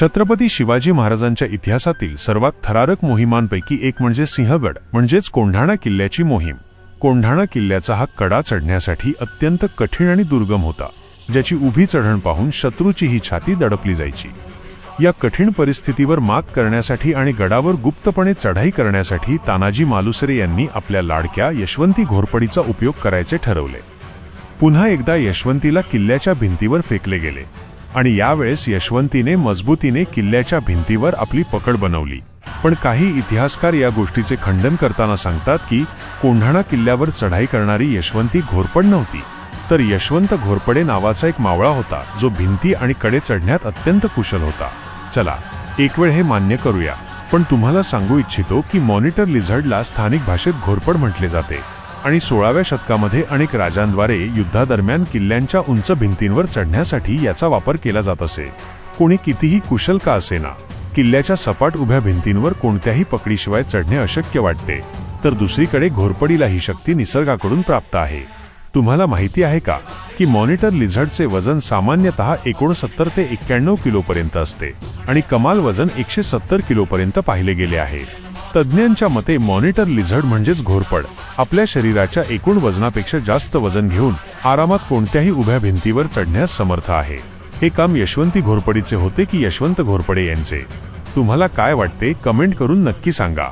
छत्रपती शिवाजी महाराजांच्या इतिहासातील सर्वात थरारक मोहिमांपैकी एक म्हणजे सिंहगड म्हणजेच कोंढाणा किल्ल्याची मोहीम। कोंढाणा किल्ल्याचा हा कडा चढण्यासाठी अत्यंत कठीण आणि दुर्गम होता, ज्याची उभी चढण पाहून शत्रूचीही छाती दडपली जायची। या कठीण परिस्थितीवर मात करण्यासाठी आणि गडावर गुप्तपणे चढाई करण्यासाठी तानाजी मालुसरे यांनी आपल्या लाडक्या यशवंती घोरपडीचा उपयोग करायचे ठरवले। पुन्हा एकदा यशवंतीला किल्ल्याच्या भिंतीवर फेकले गेले आणि यावेळेस यशवंतीने मजबूतीने किल्ल्याच्या भिंतीवर आपली पकड बनवली। पण काही इतिहासकार या गोष्टीचे खंडन करताना सांगतात की कोंढाणा किल्ल्यावर चढाई करणारी यशवंती घोरपड नव्हती, तर यशवंत घोरपडे नावाचा एक मावळा होता, जो भिंती आणि कडे चढण्यात अत्यंत कुशल होता। चला एक वेळ हे मान्य करूया, पण तुम्हाला सांगू इच्छितो की मॉनिटर लिझर्डला स्थानिक भाषेत घोरपड म्हटले जाते आणि 16व्या शतकामध्ये अनेक राजांद्वारे युद्धादरम्यान किल्ल्यांच्या उंच भिंतींवर चढण्यासाठी याचा वापर केला जात असे। कोणी कितीही कुशल का असेना, किल्ल्याच्या सपाट उभ्या भिंतींवर कोणत्याही पकडीशिवाय चढणे अशक्य वाटते, तर दुसरीकडे घोरपडीला ही शक्ती निसर्गाकडून प्राप्त आहे। तुम्हाला माहिती आहे का की मॉनिटर लिझर्डचे वजन सामान्यतः 69 ते 91 किलोपर्यंत असते आणि कमाल वजन 170 किलोपर्यंत पाहिले गेले आहे। तज्ज्ञांच्या मते मॉनिटर लिझर्ड म्हणजेच घोरपड आपल्या शरीराच्या एकूण वजनापेक्षा जास्त वजन घेऊन आरामात कोणत्याही उभ्या भिंतीवर चढण्यास समर्थ आहे। हे काम यशवंती घोरपडीचे होते की यशवंत घोरपडे यांचे? तुम्हाला काय वाटते कमेंट करून नक्की सांगा।